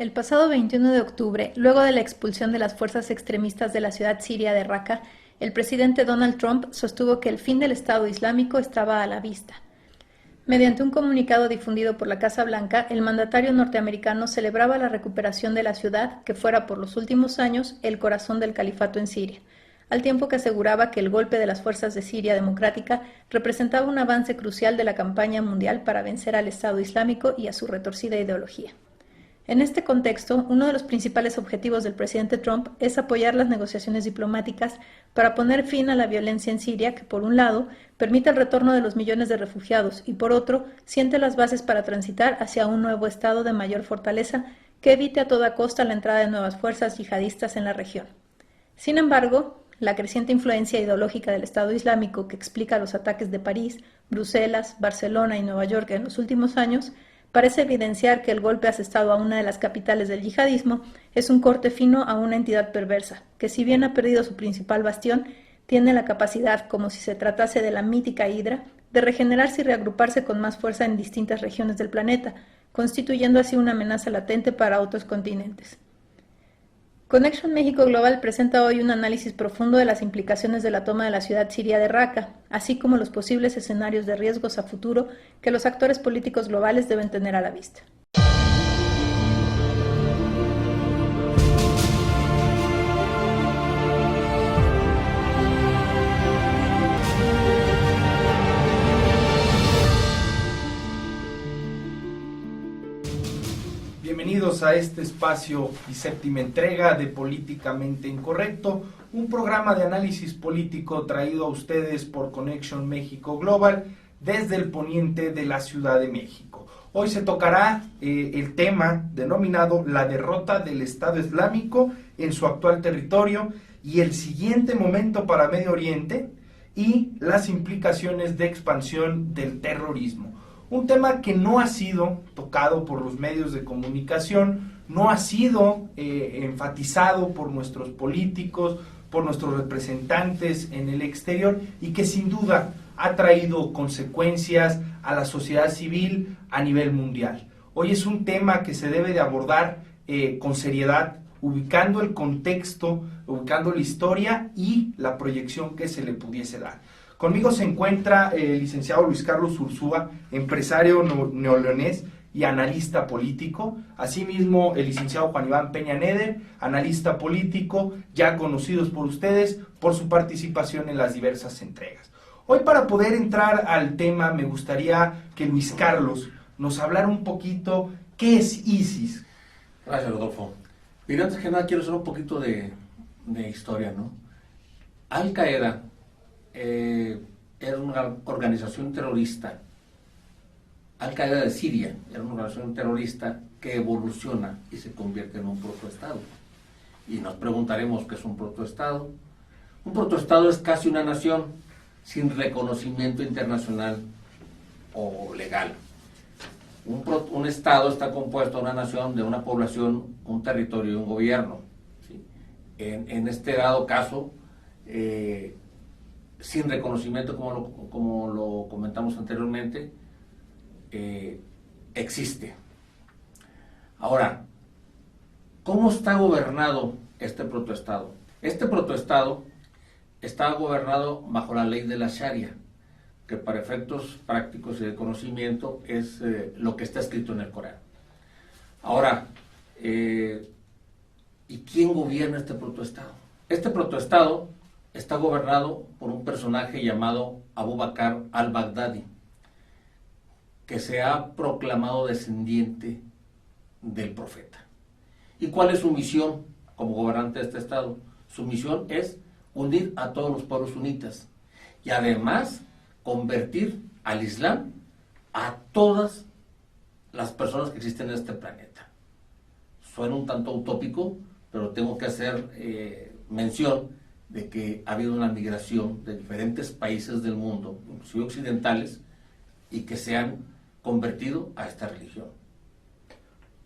El pasado 21 de octubre, luego de la expulsión de las fuerzas extremistas de la ciudad siria de Raqqa, el presidente Donald Trump sostuvo que el fin del Estado Islámico estaba a la vista. Mediante un comunicado difundido por la Casa Blanca, el mandatario norteamericano celebraba la recuperación de la ciudad, que fuera por los últimos años el corazón del califato en Siria, al tiempo que aseguraba que el golpe de las fuerzas de Siria Democrática representaba un avance crucial de la campaña mundial para vencer al Estado Islámico y a su retorcida ideología. En este contexto, uno de los principales objetivos del presidente Trump es apoyar las negociaciones diplomáticas para poner fin a la violencia en Siria, que por un lado permite el retorno de los millones de refugiados y por otro siente las bases para transitar hacia un nuevo estado de mayor fortaleza que evite a toda costa la entrada de nuevas fuerzas yihadistas en la región. Sin embargo, la creciente influencia ideológica del Estado Islámico que explica los ataques de París, Bruselas, Barcelona y Nueva York en los últimos años parece evidenciar que el golpe asestado a una de las capitales del yihadismo es un corte fino a una entidad perversa, que si bien ha perdido su principal bastión, tiene la capacidad, como si se tratase de la mítica Hidra, de regenerarse y reagruparse con más fuerza en distintas regiones del planeta, constituyendo así una amenaza latente para otros continentes. Connection México Global presenta hoy un análisis profundo de las implicaciones de la toma de la ciudad siria de Raqqa, así como los posibles escenarios de riesgos a futuro que los actores políticos globales deben tener a la vista. Bienvenidos a este espacio y séptima entrega de Políticamente Incorrecto, un programa de análisis político traído a ustedes por Connection México Global desde el poniente de la Ciudad de México. Hoy se tocará el tema denominado la derrota del Estado Islámico en su actual territorio y el siguiente momento para Medio Oriente y las implicaciones de expansión del terrorismo. Un tema que no ha sido tocado por los medios de comunicación, no ha sido enfatizado por nuestros políticos, por nuestros representantes en el exterior y que sin duda ha traído consecuencias a la sociedad civil a nivel mundial. Hoy es un tema que se debe de abordar con seriedad, ubicando el contexto, ubicando la historia y la proyección que se le pudiese dar. Conmigo se encuentra el licenciado Luis Carlos Ursúa, empresario neoleonés y analista político. Asimismo, el licenciado Juan Iván Peña Neder, analista político, ya conocidos por ustedes por su participación en las diversas entregas. Hoy, para poder entrar al tema, me gustaría que Luis Carlos nos hablara un poquito qué es ISIS. Gracias, Rodolfo. Mira, antes que nada quiero hacer un poquito de historia, ¿no? Al Qaeda era una organización terrorista. Al Qaeda de Siria era una organización terrorista que evoluciona y se convierte en un protoestado. Y nos preguntaremos qué es un protoestado. Un protoestado es casi una nación sin reconocimiento internacional o legal. Un estado está compuesto de una nación, de una población, un territorio y un gobierno, ¿sí? En este dado caso, sin reconocimiento, como lo comentamos anteriormente, existe. Ahora, ¿cómo está gobernado este protoestado? Este protoestado está gobernado bajo la ley de la Sharia, que para efectos prácticos y de conocimiento es lo que está escrito en el Corán. Ahora, ¿y quién gobierna este protoestado? Este protoestado está gobernado por un personaje llamado Abu Bakr al-Baghdadi, que se ha proclamado descendiente del profeta. ¿Y cuál es su misión como gobernante de este estado? Su misión es unir a todos los pueblos sunitas y además convertir al Islam a todas las personas que existen en este planeta. Suena un tanto utópico, pero tengo que hacer mención de que ha habido una migración de diferentes países del mundo, inclusive occidentales, y que se han convertido a esta religión.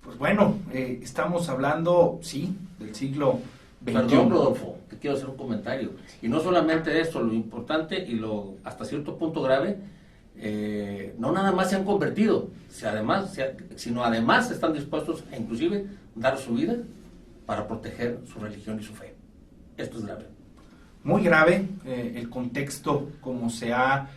Pues bueno, estamos hablando, sí, del siglo XXI. Perdón, Rodolfo, te quiero hacer un comentario. Y no solamente esto, lo importante y lo hasta cierto punto grave, no nada más se han convertido, sino además están dispuestos a inclusive dar su vida para proteger su religión y su fe. Esto es grave. Muy grave el contexto como se ha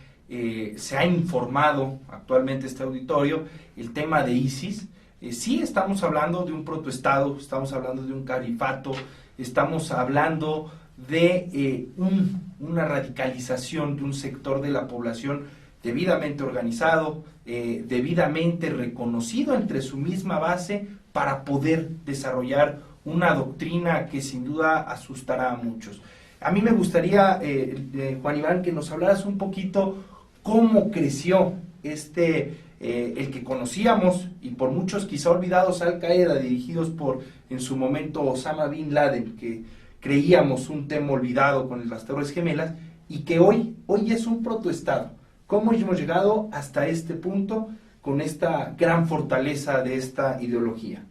informado actualmente este auditorio, el tema de ISIS. Sí estamos hablando de un protoestado, estamos hablando de un califato, estamos hablando de una radicalización de un sector de la población debidamente organizado, debidamente reconocido entre su misma base para poder desarrollar una doctrina que sin duda asustará a muchos. A mí me gustaría, Juan Iván, que nos hablaras un poquito cómo creció el que conocíamos y por muchos quizá olvidados Al Qaeda, dirigidos por en su momento Osama Bin Laden, que creíamos un tema olvidado con las Torres Gemelas, y que hoy es un protoestado. ¿Cómo hemos llegado hasta este punto con esta gran fortaleza de esta ideología?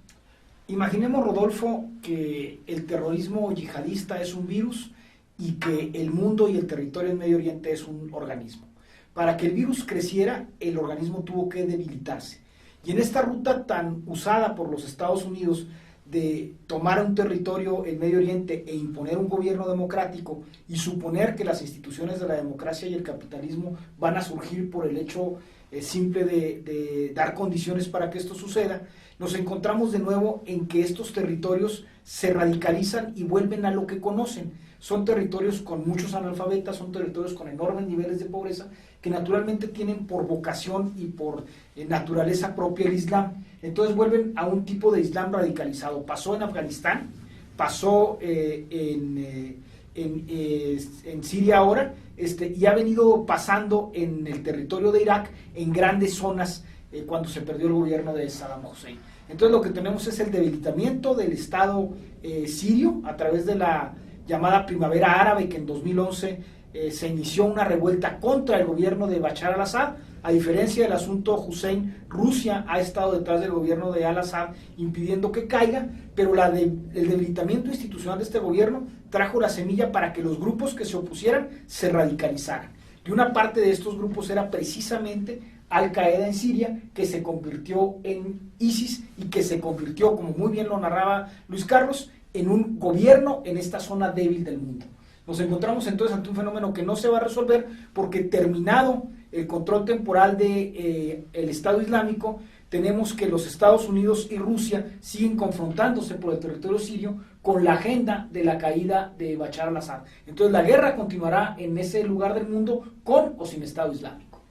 Imaginemos, Rodolfo, que el terrorismo yihadista es un virus y que el mundo y el territorio en Medio Oriente es un organismo. Para que el virus creciera, el organismo tuvo que debilitarse. Y en esta ruta tan usada por los Estados Unidos de tomar un territorio en Medio Oriente e imponer un gobierno democrático y suponer que las instituciones de la democracia y el capitalismo van a surgir por el hecho simple de dar condiciones para que esto suceda, nos encontramos de nuevo en que estos territorios se radicalizan y vuelven a lo que conocen. Son territorios con muchos analfabetas, son territorios con enormes niveles de pobreza, que naturalmente tienen por vocación y por naturaleza propia el Islam. Entonces vuelven a un tipo de Islam radicalizado. Pasó en Afganistán, pasó en Siria ahora, y ha venido pasando en el territorio de Irak, en grandes zonas, cuando se perdió el gobierno de Saddam Hussein. Entonces lo que tenemos es el debilitamiento del Estado sirio a través de la llamada Primavera Árabe, que en 2011 se inició una revuelta contra el gobierno de Bashar al-Assad. A diferencia del asunto Hussein, Rusia ha estado detrás del gobierno de al-Assad impidiendo que caiga, pero el debilitamiento institucional de este gobierno trajo la semilla para que los grupos que se opusieran se radicalizaran. Y una parte de estos grupos era precisamente Al Qaeda en Siria, que se convirtió en ISIS y que se convirtió, como muy bien lo narraba Luis Carlos, en un gobierno en esta zona débil del mundo. Nos encontramos entonces ante un fenómeno que no se va a resolver porque, terminado el control temporal del Estado Islámico, tenemos que los Estados Unidos y Rusia siguen confrontándose por el territorio sirio con la agenda de la caída de Bashar al-Assad. Entonces la guerra continuará en ese lugar del mundo con o sin Estado Islámico.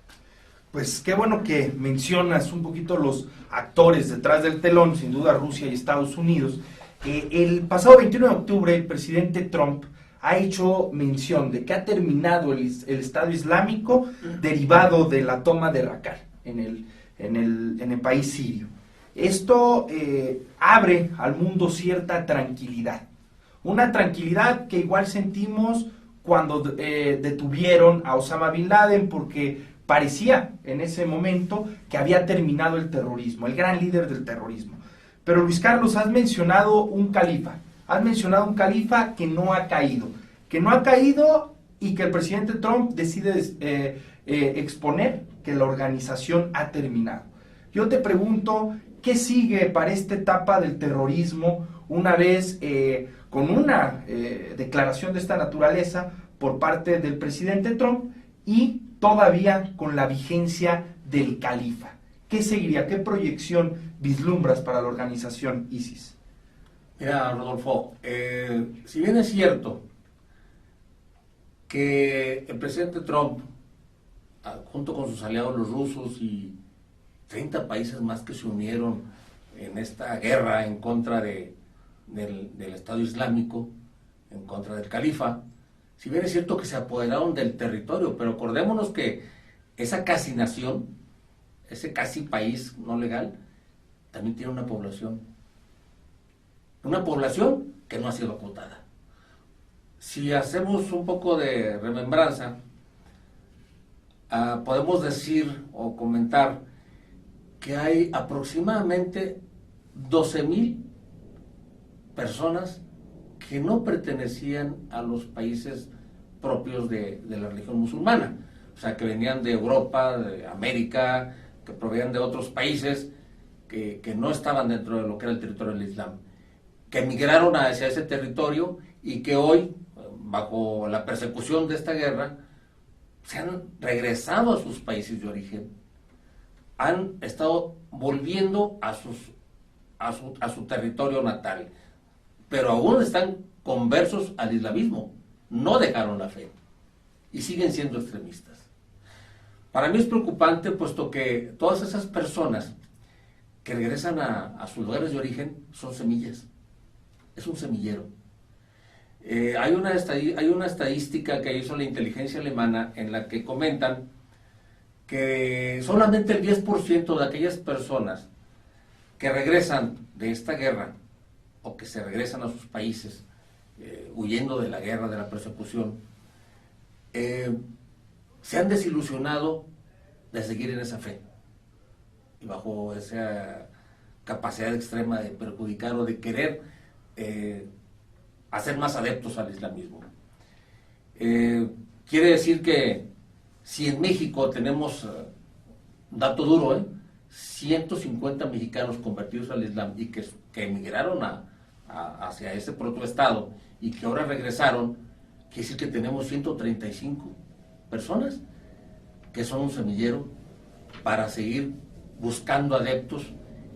Pues qué bueno que mencionas un poquito los actores detrás del telón, sin duda Rusia y Estados Unidos. El pasado 21 de octubre el presidente Trump ha hecho mención de que ha terminado el Estado Islámico derivado de la toma de Raqqa en el país sirio. Esto abre al mundo cierta tranquilidad, una tranquilidad que igual sentimos cuando detuvieron a Osama Bin Laden, porque parecía en ese momento que había terminado el terrorismo, el gran líder del terrorismo. Pero Luis Carlos, has mencionado un califa que no ha caído y que el presidente Trump decide exponer que la organización ha terminado. Yo te pregunto, ¿qué sigue para esta etapa del terrorismo una vez con una declaración de esta naturaleza por parte del presidente Trump y todavía con la vigencia del califa? ¿Qué seguiría? ¿Qué proyección vislumbras para la organización ISIS? Mira, Rodolfo, si bien es cierto que el presidente Trump, junto con sus aliados los rusos y 30 países más que se unieron en esta guerra en contra del Estado Islámico, en contra del califa, si bien es cierto que se apoderaron del territorio, pero acordémonos que esa casi nación, ese casi país no legal, también tiene una población que no ha sido acotada. Si hacemos un poco de remembranza, podemos decir o comentar que hay aproximadamente 12,000 personas que no pertenecían a los países propios de la religión musulmana, o sea, que venían de Europa, de América, que provenían de otros países que no estaban dentro de lo que era el territorio del Islam. que emigraron hacia ese territorio y que hoy, bajo la persecución de esta guerra, se han regresado a sus países de origen, han estado volviendo a su territorio natal, pero aún están conversos al islamismo, no dejaron la fe y siguen siendo extremistas. Para mí es preocupante, puesto que todas esas personas que regresan a sus lugares de origen son semillas, es un semillero. Hay una estadística que hizo la inteligencia alemana en la que comentan que solamente el 10% de aquellas personas que regresan de esta guerra o que se regresan a sus países huyendo de la guerra, de la persecución, se han desilusionado de seguir en esa fe y bajo esa capacidad extrema de perjudicar o de querer hacer más adeptos al islamismo. Quiere decir que si en México tenemos, dato duro, 150 mexicanos convertidos al Islam y que emigraron hacia ese protoestado y que ahora regresaron, quiere decir que tenemos 135 personas que son un semillero para seguir buscando adeptos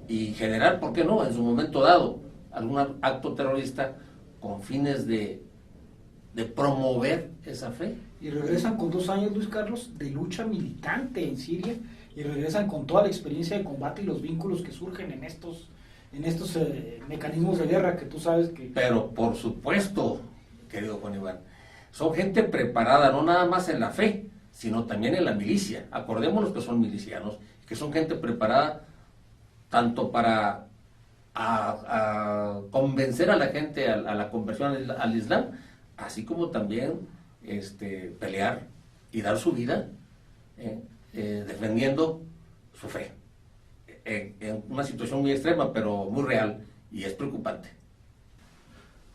y generar, ¿por qué no?, en su momento dado, algún acto terrorista con fines de promover esa fe. Y regresan con 2 años, Luis Carlos, de lucha militante en Siria, y regresan con toda la experiencia de combate y los vínculos que surgen en estos mecanismos de guerra que tú sabes que... Pero por supuesto, querido Juan Iván, son gente preparada no nada más en la fe, sino también en la milicia. Acordémonos que son milicianos, que son gente preparada tanto para convencer a la gente a la conversión al Islam, así como también pelear y dar su vida defendiendo su fe, en una situación muy extrema, pero muy real, y es preocupante.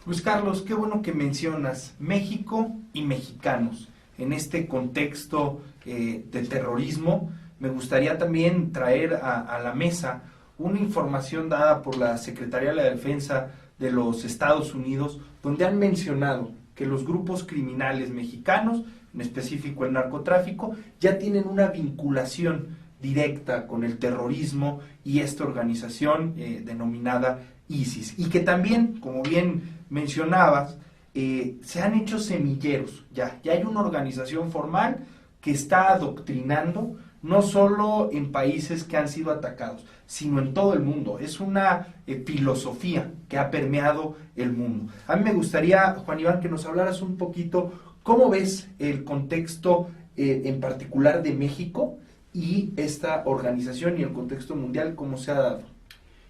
Luis Carlos, qué bueno que mencionas México y mexicanos en este contexto de terrorismo. Me gustaría también traer a la mesa una información dada por la Secretaría de la Defensa de los Estados Unidos, donde han mencionado que los grupos criminales mexicanos, en específico el narcotráfico, ya tienen una vinculación directa con el terrorismo y esta organización denominada ISIS, y que también, como bien mencionabas, se han hecho semilleros, ya hay una organización formal que está adoctrinando no solo en países que han sido atacados, sino en todo el mundo. Es una filosofía que ha permeado el mundo. A mí me gustaría, Juan Iván, que nos hablaras un poquito cómo ves el contexto en particular de México y esta organización y el contexto mundial, cómo se ha dado.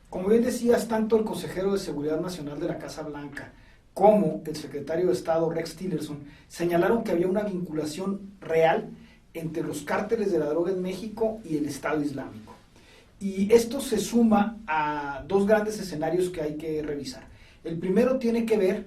Como bien decías, tanto el consejero de Seguridad Nacional de la Casa Blanca como el secretario de Estado Rex Tillerson señalaron que había una vinculación real entre los cárteles de la droga en México y el Estado Islámico. Y esto se suma a 2 grandes escenarios que hay que revisar. El primero tiene que ver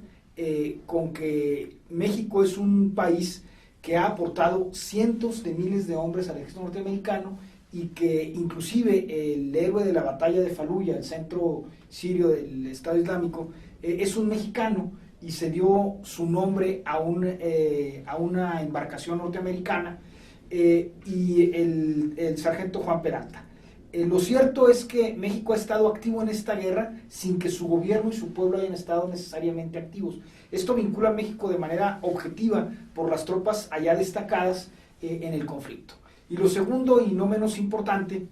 con que México es un país que ha aportado cientos de miles de hombres al ejército norteamericano, y que inclusive el héroe de la batalla de Faluya, el centro sirio del Estado Islámico, es un mexicano y se dio su nombre a una embarcación norteamericana, y el sargento Juan Peralta. Lo cierto es que México ha estado activo en esta guerra sin que su gobierno y su pueblo hayan estado necesariamente activos. Esto vincula a México de manera objetiva por las tropas allá destacadas en el conflicto. Y lo segundo, y no menos importante,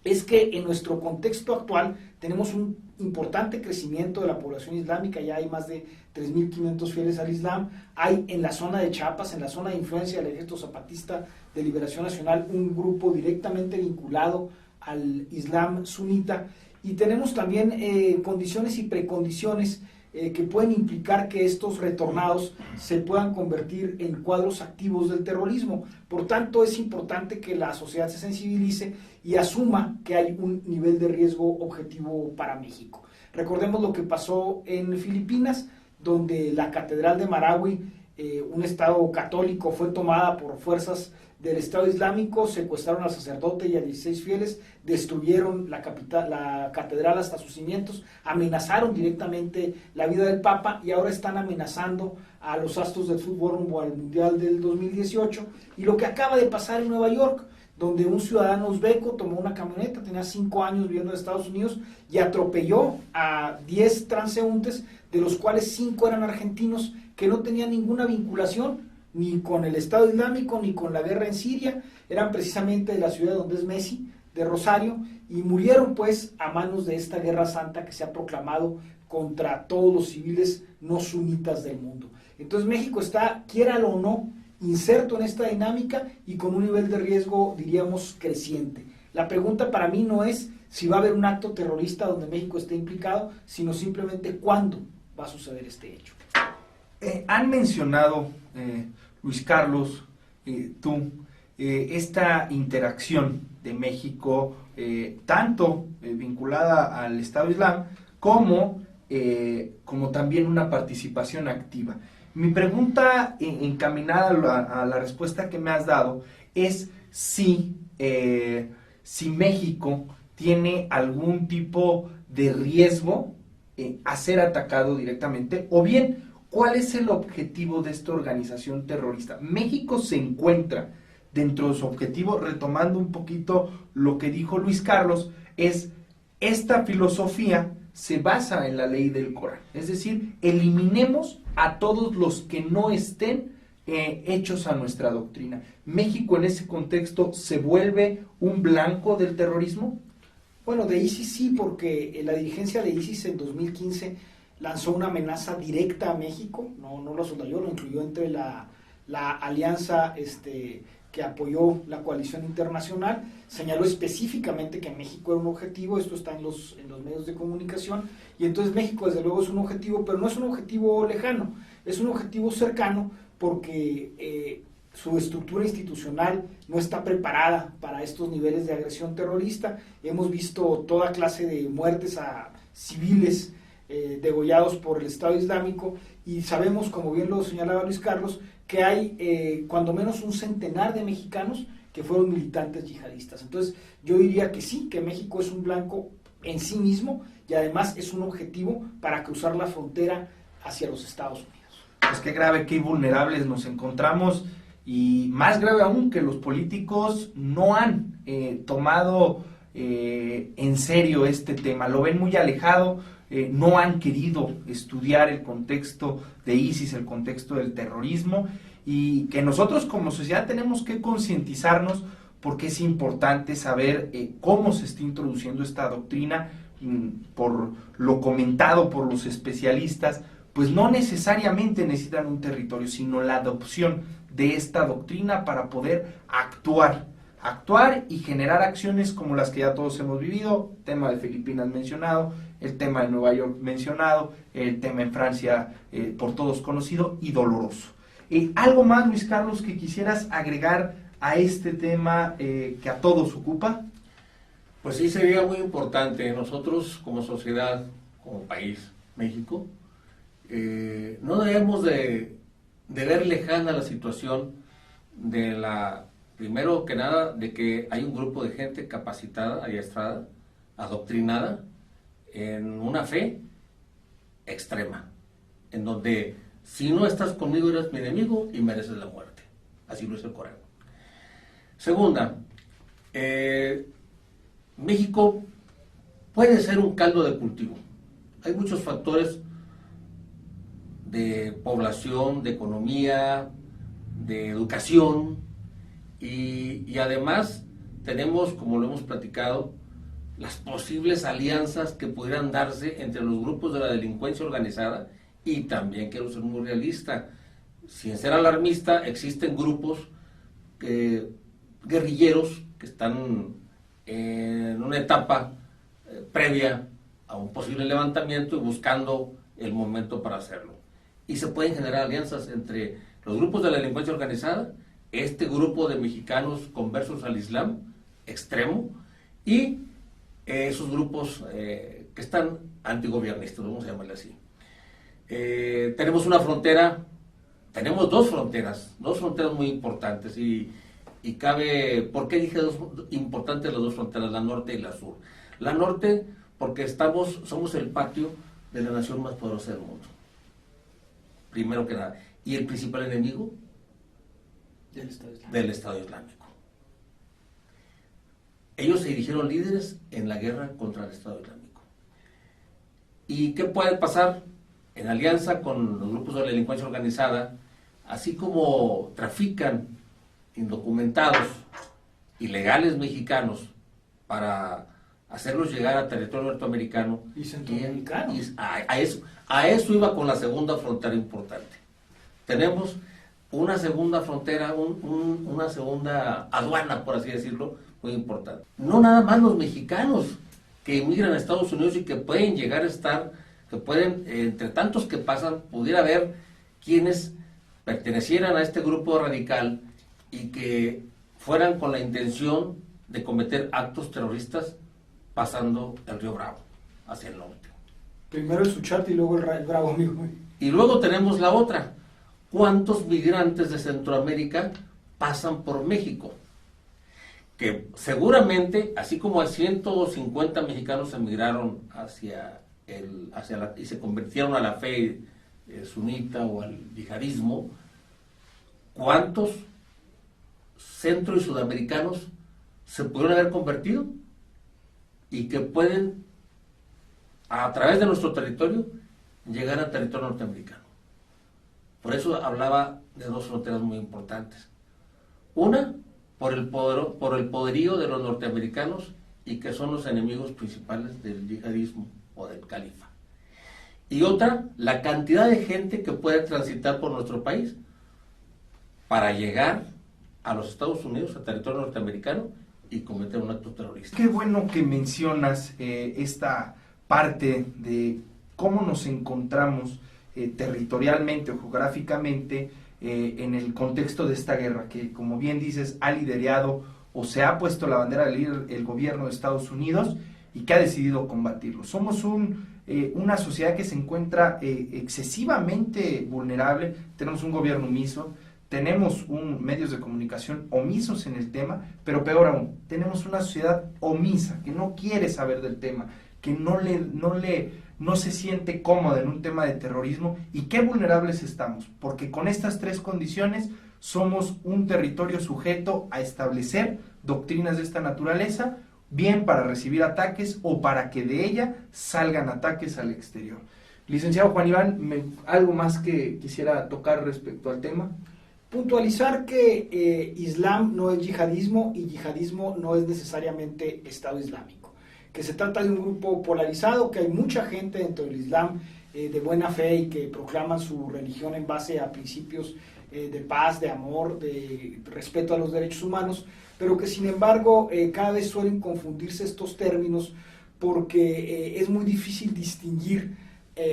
es que en nuestro contexto actual tenemos un importante crecimiento de la población islámica. Ya hay más de 3.500 fieles al Islam. Hay en la zona de Chiapas, en la zona de influencia del Ejército Zapatista de Liberación Nacional, un grupo directamente vinculado al Islam sunita, y tenemos también condiciones y precondiciones que pueden implicar que estos retornados se puedan convertir en cuadros activos del terrorismo. Por tanto, es importante que la sociedad se sensibilice y asuma que hay un nivel de riesgo objetivo para México. Recordemos lo que pasó en Filipinas, donde la Catedral de Marawi un estado católico, fue tomada por fuerzas del Estado Islámico, secuestraron al sacerdote y a 16 fieles, destruyeron la catedral hasta sus cimientos, amenazaron directamente la vida del Papa y ahora están amenazando a los astros del fútbol rumbo al Mundial del 2018. Y lo que acaba de pasar en Nueva York, donde un ciudadano uzbeco tomó una camioneta, tenía 5 años viviendo en Estados Unidos y atropelló a 10 transeúntes, de los cuales 5 eran argentinos que no tenían ninguna vinculación ni con el Estado Islámico, ni con la guerra en Siria, eran precisamente de la ciudad donde es Messi, de Rosario, y murieron pues a manos de esta guerra santa que se ha proclamado contra todos los civiles no sunitas del mundo. Entonces México está, quiéralo o no, inserto en esta dinámica y con un nivel de riesgo, diríamos, creciente. La pregunta para mí no es si va a haber un acto terrorista donde México esté implicado, sino simplemente cuándo va a suceder este hecho. Han mencionado, Luis Carlos, tú, esta interacción de México, tanto vinculada al Estado Islámico como también una participación activa. Mi pregunta encaminada a la respuesta que me has dado es si México tiene algún tipo de riesgo a ser atacado directamente, o bien, ¿cuál es el objetivo de esta organización terrorista? México se encuentra dentro de su objetivo, retomando un poquito lo que dijo Luis Carlos, es esta filosofía se basa en la ley del Corán, es decir, eliminemos a todos los que no estén hechos a nuestra doctrina. ¿México en ese contexto se vuelve un blanco del terrorismo? Bueno, de ISIS sí, porque la dirigencia de ISIS en 2015 lanzó una amenaza directa a México, no lo soslayó, lo incluyó entre la alianza que apoyó la coalición internacional, señaló específicamente que México era un objetivo, esto está en los medios de comunicación, y entonces México desde luego es un objetivo, pero no es un objetivo lejano, es un objetivo cercano porque su estructura institucional no está preparada para estos niveles de agresión terrorista. Hemos visto toda clase de muertes a civiles degollados por el Estado Islámico y sabemos, como bien lo señalaba Luis Carlos, que hay cuando menos un centenar de mexicanos que fueron militantes yihadistas. Entonces yo diría que sí, que México es un blanco en sí mismo y además es un objetivo para cruzar la frontera hacia los Estados Unidos. Pues qué grave, qué vulnerables nos encontramos, y más grave aún que los políticos no han tomado en serio este tema, lo ven muy alejado, no han querido estudiar el contexto de ISIS, el contexto del terrorismo, y que nosotros como sociedad tenemos que concientizarnos porque es importante saber cómo se está introduciendo esta doctrina. Por lo comentado por los especialistas, pues no necesariamente necesitan un territorio, sino la adopción de esta doctrina para poder actuar y generar acciones como las que ya todos hemos vivido, el tema de Filipinas mencionado, el tema de Nueva York mencionado, el tema en Francia por todos conocido y doloroso. ¿Algo más, Luis Carlos, que quisieras agregar a este tema que a todos ocupa? Pues sí, sería muy importante. Nosotros como sociedad, como país, México, no debemos de ver lejana la situación de primero que nada, de que hay un grupo de gente capacitada, adiestrada, adoctrinada, en una fe extrema, en donde si no estás conmigo eres mi enemigo y mereces la muerte. Así lo es el Corán. Segunda, México puede ser un caldo de cultivo. Hay muchos factores de población, de economía, de educación y además tenemos, como lo hemos platicado, las posibles alianzas que pudieran darse entre los grupos de la delincuencia organizada y también quiero ser muy realista, sin ser alarmista, existen grupos guerrilleros que están en una etapa previa a un posible levantamiento y buscando el momento para hacerlo. Y se pueden generar alianzas entre los grupos de la delincuencia organizada, este grupo de mexicanos conversos al Islam extremo y esos grupos que están antigobiernistas, vamos a llamarle así. Tenemos una frontera tenemos dos fronteras muy importantes y cabe, ¿por qué dije importantes las dos fronteras, la norte y la sur? La norte porque somos el patio de la nación más poderosa del mundo, primero que nada, y el principal enemigo del Estado Islámico. Ellos se erigieron líderes en la guerra contra el Estado Islámico. ¿Y qué puede pasar? En alianza con los grupos de la delincuencia organizada, así como trafican indocumentados, ilegales mexicanos, para hacerlos llegar a territorio norteamericano y centroamericano. A eso iba con la segunda frontera importante. Tenemos una segunda frontera, una segunda aduana, por así decirlo, muy importante. No nada más los mexicanos que emigran a Estados Unidos y que pueden llegar a estar, que pueden, entre tantos que pasan, pudiera haber quienes pertenecieran a este grupo radical y que fueran con la intención de cometer actos terroristas pasando el río Bravo hacia el norte. Primero el Suchate y luego el Bravo, amigo. Y luego tenemos la otra. ¿Cuántos migrantes de Centroamérica pasan por México? Que seguramente, así como 150 mexicanos emigraron y se convirtieron a la fe sunita o al yihadismo, ¿cuántos centro y sudamericanos se pudieron haber convertido y que pueden, a través de nuestro territorio, llegar al territorio norteamericano? Por eso hablaba de dos fronteras muy importantes. Una, por el poderío de los norteamericanos y que son los enemigos principales del yihadismo o del califa. Y otra, la cantidad de gente que puede transitar por nuestro país para llegar a los Estados Unidos, a territorio norteamericano, y cometer un acto terrorista. Qué bueno que mencionas esta parte de cómo nos encontramos territorialmente o geográficamente en el contexto de esta guerra, que como bien dices, ha liderado o se ha puesto la bandera de líder el gobierno de Estados Unidos y que ha decidido combatirlo. Somos una sociedad que se encuentra excesivamente vulnerable, tenemos un gobierno omiso, tenemos medios de comunicación omisos en el tema, pero peor aún, tenemos una sociedad omisa, que no quiere saber del tema, que no se siente cómoda en un tema de terrorismo. ¿Y qué vulnerables estamos? Porque con estas tres condiciones somos un territorio sujeto a establecer doctrinas de esta naturaleza, bien para recibir ataques o para que de ella salgan ataques al exterior. Licenciado Juan Iván, ¿algo más que quisiera tocar respecto al tema? Puntualizar que Islam no es yihadismo y yihadismo no es necesariamente Estado Islámico, que se trata de un grupo polarizado, que hay mucha gente dentro del Islam de buena fe y que proclaman su religión en base a principios de paz, de amor, de respeto a los derechos humanos, pero que sin embargo cada vez suelen confundirse estos términos porque es muy difícil distinguir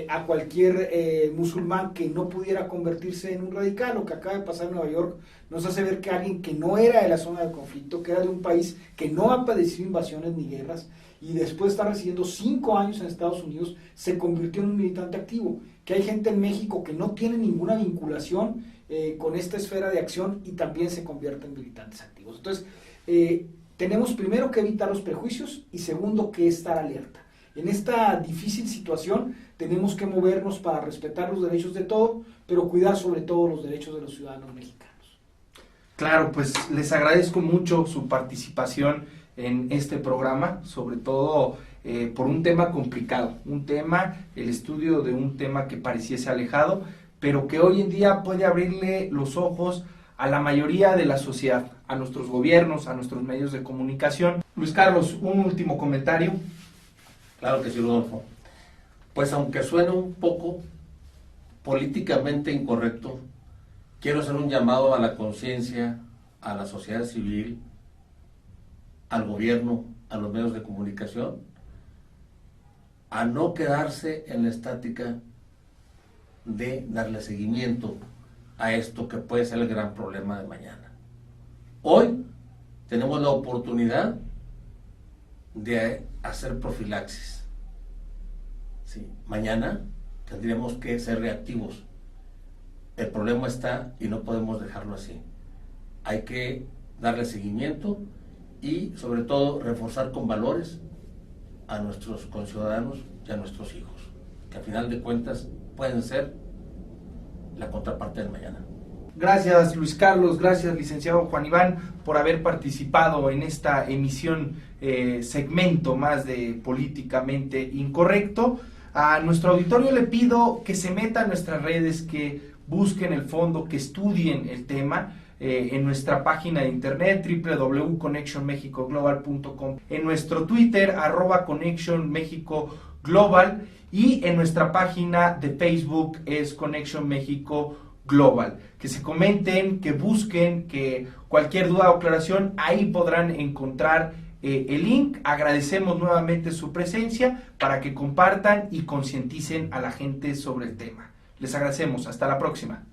a cualquier musulmán que no pudiera convertirse en un radical. Lo que acaba de pasar en Nueva York nos hace ver que alguien que no era de la zona de conflicto, que era de un país que no ha padecido invasiones ni guerras, y después de estar residiendo 5 años en Estados Unidos, se convirtió en un militante activo, que hay gente en México que no tiene ninguna vinculación con esta esfera de acción y también se convierte en militantes activos. Entonces, tenemos primero que evitar los prejuicios y segundo que estar alerta. En esta difícil situación tenemos que movernos para respetar los derechos de todos, pero cuidar sobre todo los derechos de los ciudadanos mexicanos. Claro, pues les agradezco mucho su participación en este programa, sobre todo por un tema complicado, el estudio de un tema que pareciese alejado, pero que hoy en día puede abrirle los ojos a la mayoría de la sociedad, a nuestros gobiernos, a nuestros medios de comunicación. Luis Carlos, un último comentario. Claro que sí, Rodolfo. Pues aunque suene un poco políticamente incorrecto, quiero hacer un llamado a la conciencia, a la sociedad civil, al gobierno, a los medios de comunicación, a no quedarse en la estática de darle seguimiento a esto que puede ser el gran problema de mañana. Hoy tenemos la oportunidad de hacer profilaxis. Sí, mañana tendríamos que ser reactivos el problema está y no podemos dejarlo así. Hay que darle seguimiento y sobre todo reforzar con valores a nuestros conciudadanos y a nuestros hijos, que al final de cuentas pueden ser la contraparte del mañana. Gracias Luis Carlos, gracias licenciado Juan Iván por haber participado en esta emisión, segmento más de Políticamente Incorrecto. A nuestro auditorio le pido que se meta a nuestras redes, que busquen el fondo, que estudien el tema en nuestra página de internet www.connectionmexicoglobal.com, en nuestro Twitter @ConnectionMexicoGlobal y en nuestra página de Facebook es Connection México Global. Que se comenten, que busquen, que cualquier duda o aclaración ahí podrán encontrar el link. Agradecemos nuevamente su presencia para que compartan y concienticen a la gente sobre el tema. Les agradecemos. Hasta la próxima.